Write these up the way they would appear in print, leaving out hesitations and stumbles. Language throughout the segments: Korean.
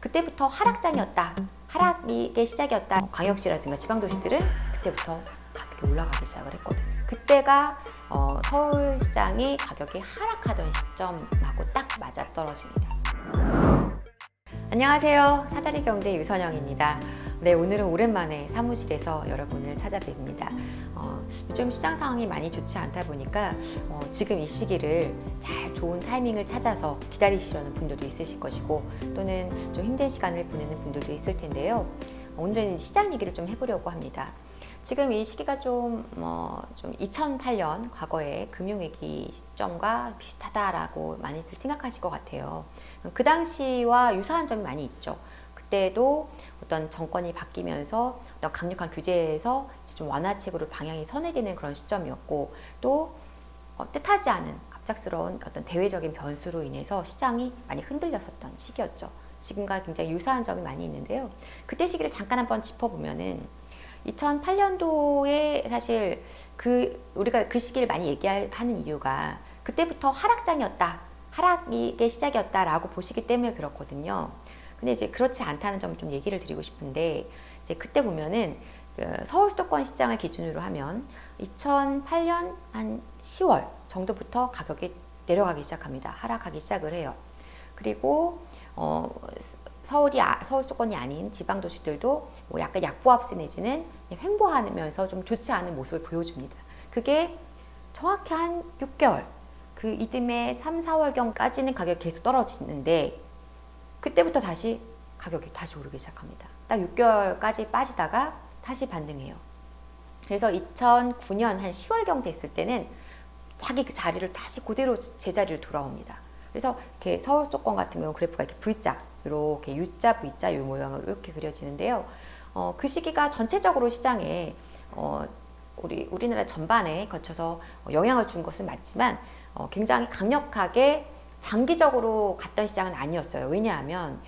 그때부터 하락장이었다. 하락의 시작이었다. 광역시라든가 지방도시들은 그때부터 가격이 올라가기 시작을 했거든요. 그때가 서울시장이 가격이 하락하던 시점하고 딱 맞아떨어집니다. 안녕하세요. 사다리경제 유선영입니다. 네, 오늘은 오랜만에 사무실에서 여러분을 찾아뵙니다. 요즘 시장 상황이 많이 좋지 않다 보니까 지금 이 시기를 잘 좋은 타이밍을 찾아서 기다리시려는 분들도 있으실 것이고, 또는 좀 힘든 시간을 보내는 분들도 있을 텐데요. 오늘은 시장 얘기를 좀 해보려고 합니다. 지금 이 시기가 좀 2008년 과거의 금융위기 시점과 비슷하다라고 많이들 생각하실 것 같아요. 그 당시와 유사한 점이 많이 있죠. 그때도 어떤 정권이 바뀌면서 어떤 강력한 규제에서 좀 완화책으로 방향이 선회되는 그런 시점이었고, 또 뜻하지 않은 갑작스러운 어떤 대외적인 변수로 인해서 시장이 많이 흔들렸었던 시기였죠. 지금과 굉장히 유사한 점이 많이 있는데요. 그때 시기를 잠깐 한번 짚어보면은 2008년도에 사실 우리가 그 시기를 많이 얘기하는 이유가 그때부터 하락장이었다, 하락의 시작이었다라고 보시기 때문에 그렇거든요. 근데 이제 그렇지 않다는 점을 좀 얘기를 드리고 싶은데, 이제 그때 보면은 서울 수도권 시장을 기준으로 하면 2008년 한 10월 정도부터 가격이 내려가기 시작합니다. 하락하기 시작을 해요. 그리고 서울 수도권이 아닌 지방 도시들도 뭐 약간 약보합세 내지는 횡보하면서 좀 좋지 않은 모습을 보여줍니다. 그게 정확히 한 6개월, 그 이듬해 3, 4월경까지는 가격이 계속 떨어지는데, 그때부터 다시 가격이 다시 오르기 시작합니다. 딱 6개월까지 빠지다가 다시 반등해요. 그래서 2009년 한 10월경 됐을 때는 자기 그 자리를 다시 그대로 제자리로 돌아옵니다. 그래서 이렇게 서울 수도권 같은 경우 그래프가 이렇게 V자, 이렇게 U자, V자 이 모양으로 이렇게 그려지는데요. 그 시기가 전체적으로 시장에 우리나라 전반에 거쳐서 영향을 준 것은 맞지만 굉장히 강력하게 장기적으로 갔던 시장은 아니었어요. 왜냐하면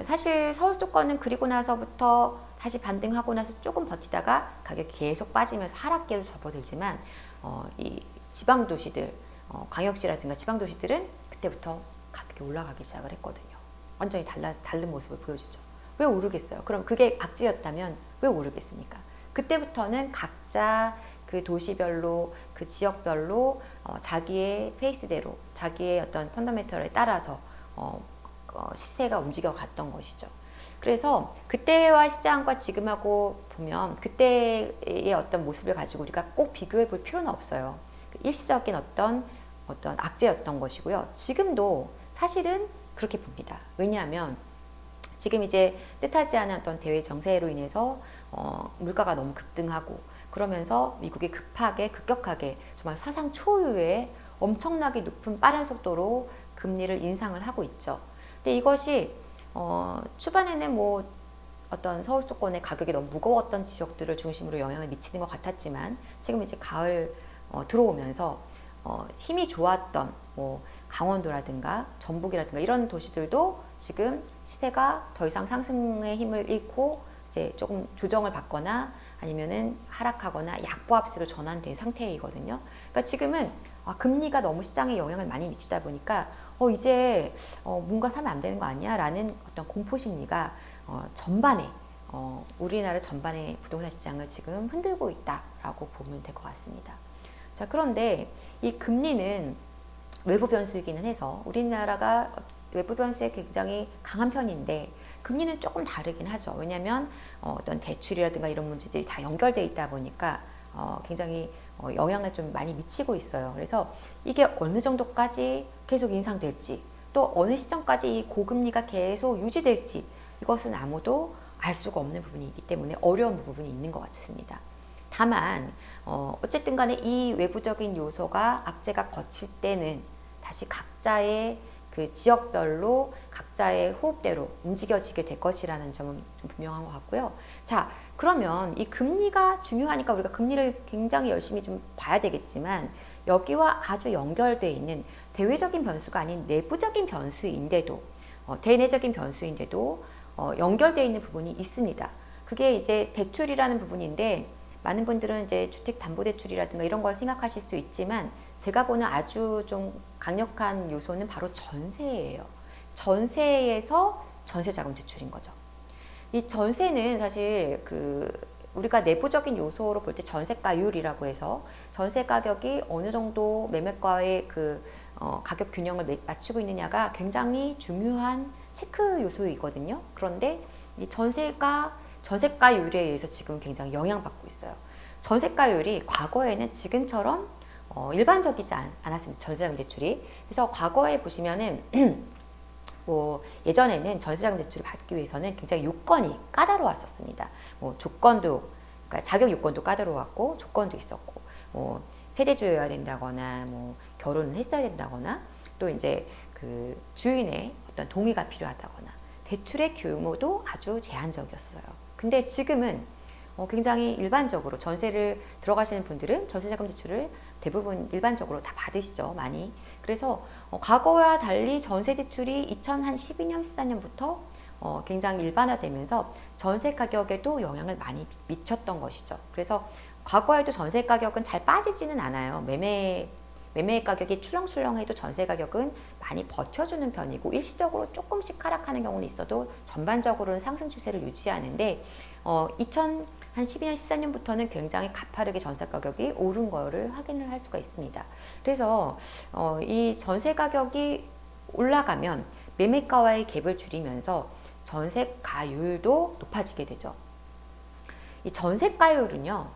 사실 서울 수도권은 그리고 나서부터 다시 반등하고 나서 조금 버티다가 가격이 계속 빠지면서 하락기로 접어들지만 이 지방도시들, 광역시라든가 지방도시들은 그때부터 가격이 올라가기 시작을 했거든요. 완전히 다른 모습을 보여주죠. 왜 오르겠어요? 그럼 그게 악재였다면 왜 오르겠습니까? 그때부터는 각자 그 도시별로, 그 지역별로 자기의 페이스대로, 자기의 어떤 펀더멘털에 따라서 시세가 움직여 갔던 것이죠. 그래서 그때와 시장과 지금하고 보면 그때의 어떤 모습을 가지고 우리가 꼭 비교해 볼 필요는 없어요. 일시적인 어떤 악재였던 것이고요. 지금도 사실은 그렇게 봅니다. 왜냐하면 지금 이제 뜻하지 않은 어떤 대외 정세로 인해서 물가가 너무 급등하고, 그러면서 미국이 급격하게 정말 사상 초유의 엄청나게 높은 빠른 속도로 금리를 인상을 하고 있죠. 근데 이것이 초반에는 뭐 어떤 서울 수도권의 가격이 너무 무거웠던 지역들을 중심으로 영향을 미치는 것 같았지만, 지금 이제 가을 들어오면서 힘이 좋았던 뭐 강원도라든가 전북이라든가 이런 도시들도 지금 시세가 더 이상 상승의 힘을 잃고 이제 조금 조정을 받거나 아니면은 하락하거나 약보합세로 전환된 상태이거든요. 그러니까 지금은 금리가 너무 시장에 영향을 많이 미치다 보니까 이제 뭔가 사면 안 되는 거 아니야? 라는 어떤 공포 심리가 전반에 우리나라 전반의 부동산 시장을 지금 흔들고 있다라고 보면 될 것 같습니다. 자, 그런데 이 금리는 외부 변수이기는 해서 우리나라가 외부 변수에 굉장히 강한 편인데, 금리는 조금 다르긴 하죠. 왜냐하면 어떤 대출이라든가 이런 문제들이 다 연결되어 있다 보니까 굉장히 영향을 좀 많이 미치고 있어요. 그래서 이게 어느 정도까지 계속 인상될지, 또 어느 시점까지 이 고금리가 계속 유지될지, 이것은 아무도 알 수가 없는 부분이기 때문에 어려운 부분이 있는 것 같습니다. 다만 어쨌든 간에 이 외부적인 요소가 악재가 거칠 때는 다시 각자의 그 지역별로 각자의 호흡대로 움직여지게 될 것이라는 점은 좀 분명한 것 같고요. 자, 그러면 이 금리가 중요하니까 우리가 금리를 굉장히 열심히 좀 봐야 되겠지만, 여기와 아주 연결되어 있는 대외적인 변수가 아닌 내부적인 변수인데도, 대내적인 변수인데도 연결되어 있는 부분이 있습니다. 그게 이제 대출이라는 부분인데, 많은 분들은 이제 주택담보대출이라든가 이런 걸 생각하실 수 있지만, 제가 보는 아주 좀 강력한 요소는 바로 전세예요. 전세에서 전세 자금 대출인 거죠. 이 전세는 사실 우리가 내부적인 요소로 볼 때 전세가율이라고 해서 전세 가격이 어느 정도 매매가의 가격 균형을 맞추고 있느냐가 굉장히 중요한 체크 요소이거든요. 그런데 이 전세가율에 의해서 지금 굉장히 영향받고 있어요. 전세가율이 과거에는 지금처럼 일반적이지 않았습니다. 전세자금 대출이. 그래서 과거에 보시면은 뭐 예전에는 전세자금 대출을 받기 위해서는 굉장히 요건이 까다로웠었습니다. 뭐 조건도, 그러니까 자격 요건도 까다로웠고 조건도 있었고, 뭐 세대주여야 된다거나, 뭐 결혼을 했어야 된다거나, 또 이제 주인의 어떤 동의가 필요하다거나, 대출의 규모도 아주 제한적이었어요. 근데 지금은 굉장히 일반적으로 전세를 들어가시는 분들은 전세자금 대출을 대부분 일반적으로 다 받으시죠, 많이. 그래서 과거와 달리 전세 대출이 2012년, 14년부터 굉장히 일반화되면서 전세 가격에도 영향을 많이 미쳤던 것이죠. 그래서 과거에도 전세 가격은 잘 빠지지는 않아요. 매매 가격이 출렁출렁해도 전세 가격은 많이 버텨주는 편이고, 일시적으로 조금씩 하락하는 경우는 있어도 전반적으로는 상승 추세를 유지하는데 2012년, 14년부터는 굉장히 가파르게 전세 가격이 오른 거를 확인을 할 수가 있습니다. 그래서 이 전세 가격이 올라가면 매매가와의 갭을 줄이면서 전세가율도 높아지게 되죠. 이 전세가율은요,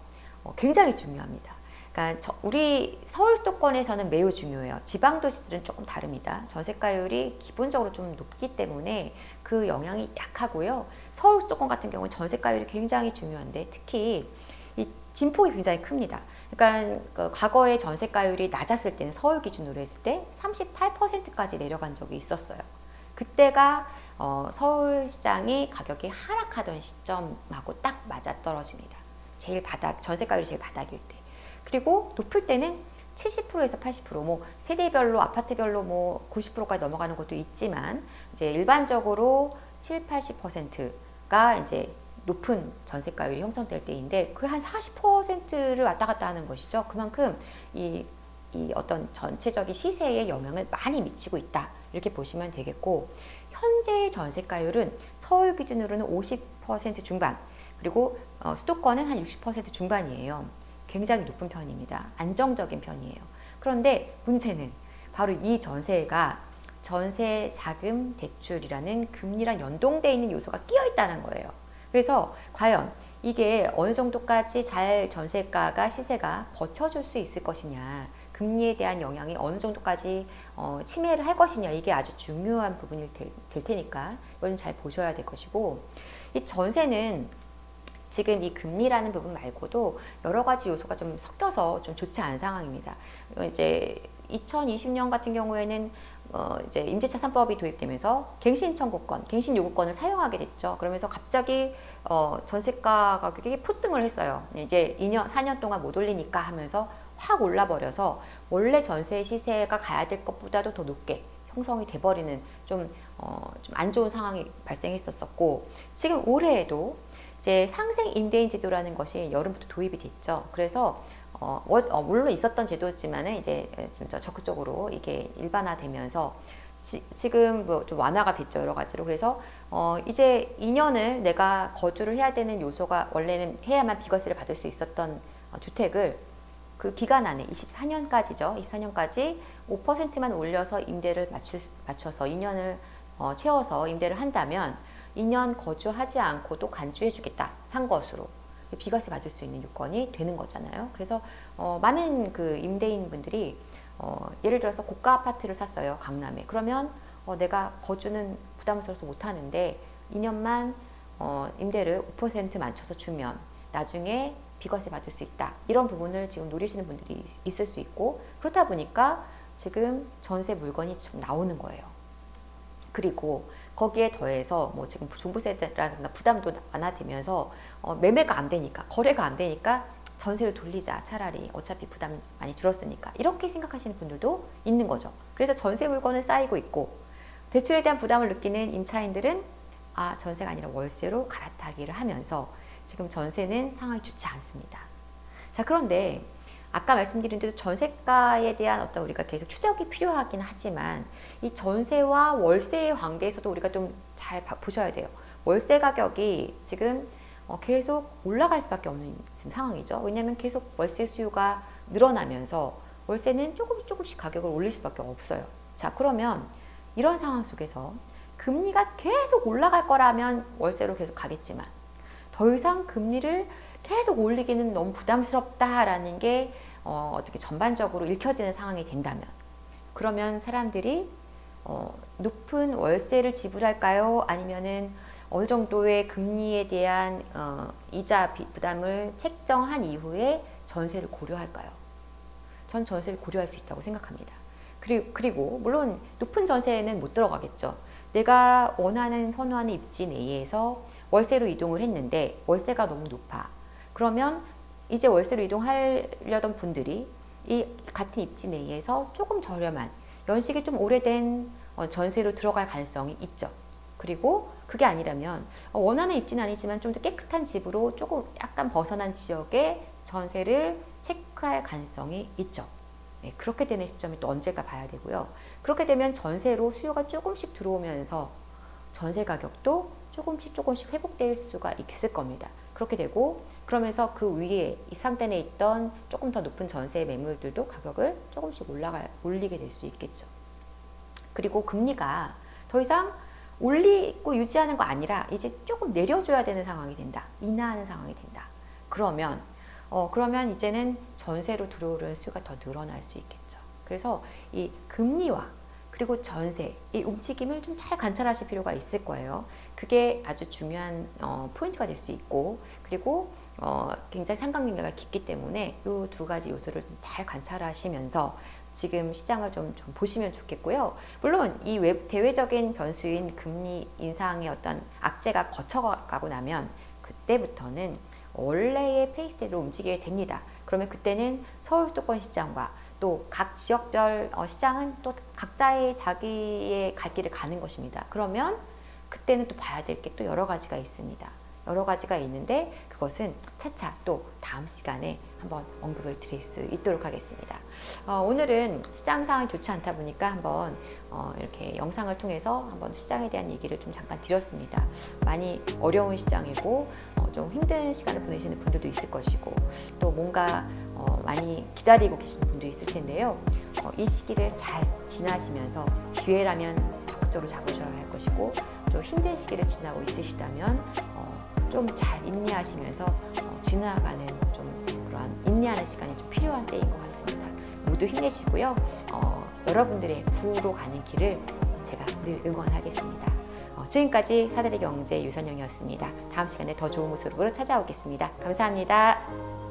굉장히 중요합니다. 그러니까 우리 서울 수도권에서는 매우 중요해요. 지방 도시들은 조금 다릅니다. 전세가율이 기본적으로 좀 높기 때문에 그 영향이 약하고요. 서울 수도권 같은 경우는 전세가율이 굉장히 중요한데, 특히 이 진폭이 굉장히 큽니다. 그러니까 과거에 전세가율이 낮았을 때는, 서울 기준으로 했을 때 38%까지 내려간 적이 있었어요. 그때가 서울시장이 가격이 하락하던 시점하고 딱 맞아떨어집니다. 전세가율이 제일 바닥일 때. 그리고 높을 때는 70%에서 80%, 뭐 세대별로, 아파트별로 뭐 90%까지 넘어가는 것도 있지만, 이제 일반적으로 7, 80%가 이제 높은 전세가율이 형성될 때인데, 그 한 40%를 왔다 갔다 하는 것이죠. 그만큼 이 어떤 전체적인 시세에 영향을 많이 미치고 있다, 이렇게 보시면 되겠고, 현재 전세가율은 서울 기준으로는 50% 중반, 그리고 수도권은 한 60% 중반이에요. 굉장히 높은 편입니다. 안정적인 편이에요. 그런데 문제는 바로 이 전세가 전세 자금 대출이라는 금리랑 연동되어 있는 요소가 끼어 있다는 거예요. 그래서 과연 이게 어느 정도까지 잘 전세가가, 시세가 버텨줄 수 있을 것이냐, 금리에 대한 영향이 어느 정도까지 침해를 할 것이냐, 이게 아주 중요한 부분이 될 테니까 이건 잘 보셔야 될 것이고, 이 전세는 지금 이 금리라는 부분 말고도 여러 가지 요소가 좀 섞여서 좀 좋지 않은 상황입니다. 이제 2020년 같은 경우에는 이제 임대차 3법이 도입되면서 갱신 청구권, 갱신 요구권을 사용하게 됐죠. 그러면서 갑자기 전세가 가격이 폭등을 했어요. 이제 2년, 4년 동안 못 올리니까 하면서 확 올라버려서 원래 전세 시세가 가야 될 것보다도 더 높게 형성이 돼버리는 좀 안 좋은 상황이 발생했었고, 지금 올해에도 이제 상생 임대인 제도라는 것이 여름부터 도입이 됐죠. 그래서 물론 있었던 제도였지만은 이제 좀 적극적으로 이게 일반화되면서 지금 뭐 좀 완화가 됐죠, 여러 가지로. 그래서 이제 2년을 내가 거주를 해야 되는 요소가, 원래는 해야만 비과세를 받을 수 있었던 주택을 그 기간 안에 24년까지죠. 24년까지 5%만 올려서 임대를 맞춰서 2년을 채워서 임대를 한다면 2년 거주하지 않고도 간주해주겠다, 산 것으로 비과세 받을 수 있는 요건이 되는 거잖아요. 그래서 많은 임대인분들이 예를 들어서 고가 아파트를 샀어요, 강남에. 그러면 내가 거주는 부담스러워서 못하는데 2년만 임대를 5% 맞춰서 주면 나중에 비과세 받을 수 있다, 이런 부분을 지금 노리시는 분들이 있을 수 있고, 그렇다 보니까 지금 전세 물건이 좀 나오는 거예요. 그리고 거기에 더해서 뭐 지금 종부세라든가 부담도 완화되면서 매매가 안 되니까, 거래가 안 되니까 전세를 돌리자, 차라리 어차피 부담 많이 줄었으니까, 이렇게 생각하시는 분들도 있는 거죠. 그래서 전세 물건은 쌓이고 있고, 대출에 대한 부담을 느끼는 임차인들은 전세가 아니라 월세로 갈아타기를 하면서 지금 전세는 상황이 좋지 않습니다. 자, 그런데 아까 말씀드린 대로 전세가에 대한 어떤 우리가 계속 추적이 필요하긴 하지만 이 전세와 월세의 관계에서도 우리가 좀 잘 보셔야 돼요. 월세 가격이 지금 계속 올라갈 수밖에 없는 지금 상황이죠. 왜냐하면 계속 월세 수요가 늘어나면서 월세는 조금씩 가격을 올릴 수밖에 없어요. 자, 그러면 이런 상황 속에서 금리가 계속 올라갈 거라면 월세로 계속 가겠지만 더 이상 금리를 계속 올리기는 너무 부담스럽다라는 게 어떻게 전반적으로 읽혀지는 상황이 된다면, 그러면 사람들이 높은 월세를 지불할까요? 아니면은 어느 정도의 금리에 대한 이자 부담을 책정한 이후에 전세를 고려할까요? 전 전세를 고려할 수 있다고 생각합니다. 그리고 물론 높은 전세는 못 들어가겠죠. 내가 원하는 선호하는 입지 내에서 월세로 이동을 했는데 월세가 너무 높아. 그러면 이제 월세로 이동하려던 분들이 이 같은 입지 내에서 조금 저렴한 연식이 좀 오래된 전세로 들어갈 가능성이 있죠. 그리고 그게 아니라면 원하는 입지는 아니지만 좀 더 깨끗한 집으로 조금 약간 벗어난 지역에 전세를 체크할 가능성이 있죠. 네, 그렇게 되는 시점이 또 언제가 봐야 되고요. 그렇게 되면 전세로 수요가 조금씩 들어오면서 전세 가격도 조금씩 회복될 수가 있을 겁니다. 그렇게 되고 그러면서 그 위에 이 상단에 있던 조금 더 높은 전세 매물들도 가격을 조금씩 올리게 될 수 있겠죠. 그리고 금리가 더 이상 올리고 유지하는 거 아니라 이제 조금 내려줘야 되는 상황이 된다. 인하하는 상황이 된다. 그러면 이제는 전세로 들어오는 수요가 더 늘어날 수 있겠죠. 그래서 이 금리와 그리고 전세, 이 움직임을 좀 잘 관찰하실 필요가 있을 거예요. 그게 아주 중요한 포인트가 될 수 있고, 그리고 굉장히 상관관계가 깊기 때문에 이 두 가지 요소를 잘 관찰하시면서 지금 시장을 좀 보시면 좋겠고요. 물론 이 대외적인 변수인 금리 인상의 어떤 악재가 거쳐가고 나면 그때부터는 원래의 페이스대로 움직이게 됩니다. 그러면 그때는 서울 수도권 시장과 또 각 지역별 시장은 또 각자의 자기의 갈 길을 가는 것입니다. 그러면 그때는 또 봐야 될 게 또 여러 가지가 있습니다. 여러 가지가 있는데 그것은 차차 또 다음 시간에 한번 언급을 드릴 수 있도록 하겠습니다. 오늘은 시장 상황이 좋지 않다 보니까 한번 이렇게 영상을 통해서 한번 시장에 대한 얘기를 좀 잠깐 드렸습니다. 많이 어려운 시장이고 좀 힘든 시간을 보내시는 분들도 있을 것이고 또 뭔가 많이 기다리고 계시는 분도 있을 텐데요. 이 시기를 잘 지나시면서 기회라면 적극적으로 잡으셔야 할 것이고 좀 힘든 시기를 지나고 있으시다면 좀 잘 인내하시면서 지나가는 좀 그러한 인내하는 시간이 좀 필요한 때인 것 같습니다. 모두 힘내시고요. 여러분들의 부로 가는 길을 제가 늘 응원하겠습니다. 지금까지 사다리 경제 유선영이었습니다. 다음 시간에 더 좋은 모습으로 찾아오겠습니다. 감사합니다.